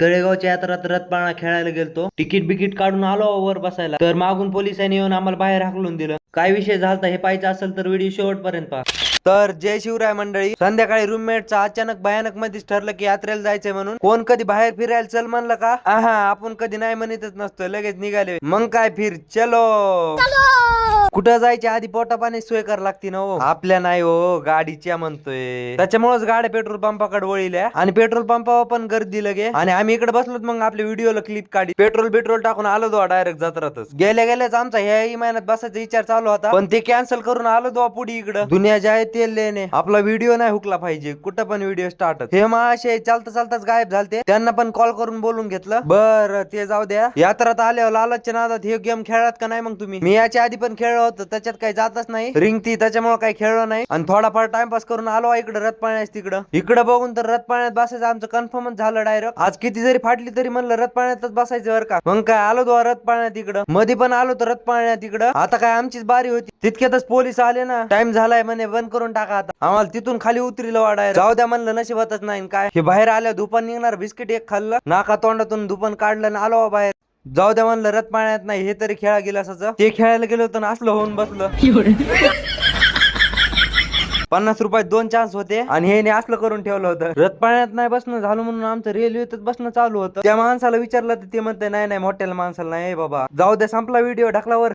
तळेगावच्या यात्रात रथपाळणा खेळायला गेलतो. तिकीट बिकीट काढून आलो वर बसायला, तर मागून पोलिसांनी येऊन आम्हाला बाहेर हाकलून दिलं. काय विषय झालता हे पाहायचं असेल तर व्हिडिओ शेवटपर्यंत पहा. तर जय शिवराय मंडळी. संध्याकाळी रूममेटचा अचानक भयानक मध्येच ठरलं की यात्रेला जायचंय म्हणून. कोण कधी बाहेर फिरायला चल म्हणलं का आहा आपण कधी नाही म्हणतच नसतो, लगेच निघाले. मग काय फिर चलो. कुठं जायच्या आधी पोटा पाणी सोय करावं लागते ना हो, आपल्या नाही हो गाडीच्या म्हणतोय. त्याच्यामुळेच गाड्या पेट्रोल पंपाकडे वळील्या आणि पेट्रोल पंपावर पण गर्दी लगे. आणि आम्ही इकडे बसलो मग आपल्या व्हिडिओला क्लिप काढी, पेट्रोल टाकून आलो दो डायरेक्ट जत्रातच. गेल्या गेल्याच आमचा ह्या महिन्यात बसायचा विचार चालू होता, पण ते कॅन्सल करून आलो दो पुढे इकडं. दुनिया जाय तेल लेने आपला व्हिडिओ नाही हुकला पाहिजे, कुठं पण व्हिडिओ स्टार्ट. हे माशे चालता चालताच गायब झालते, त्यांना पण कॉल करून बोलून घेतलं. बर ते जाऊ द्या. यात्रात आल्यावर लालचच्या नादात हे गेम खेळलात का नाही मग तुम्ही? मी याच्या आधी पण खेळलो होतो, त्याच्यात काही जातच नाही रिंग ती, त्याच्यामुळे काही खेळलो नाही. आणि थोडाफार टाइमपास करून आलो इकडे रथ पाळण्यास. इकडं बघून तर रथ पाळण्यात बसायचं आमचं कन्फर्मच झालं डायरेक्ट. आज किती जरी फाटली तरी म्हणलं रथ पाळण्यातच बसायचं बरं का. मग काय आलो दो रथ पाळण्यात इकडं, मध्ये पण आलो तर रथ पाळण्यात इकडं. आता काय आमचीच बारी होती, तितक्यातच पोलीस आले ना, टाइम झालाय म्हणे बंद करून टाका. आता आम्हाला तिथून खाली उतरिलं वाढायला. जाऊ द्या म्हणलं, नशिबातच नाही काय. हे बाहेर आल्या धुपन निघणार, बिस्किट एक खाल्लं, नाका तोंडातून धुपन काढलं आणि आलो बाहेर. जाऊ द्या म्हणलं, रथ पाळण्यात नाही हे तरी खेळा गेलं असं. ते खेळायला गेलो तर असलं होऊन बसलं. 50 रुपयात 2 चान्स होते आणि हे असलं करून ठेवलं होतं. रथ पाळण्यात नाही बसणं झालं म्हणून आमचं रेल्वेतच बसणं चालू होतं. त्या माणसाला विचारलं तर ते म्हणते नाही नाही मोठ्याला माणसाला नाही बाबा. जाऊ द्या, संपला व्हिडिओ ढकलावर.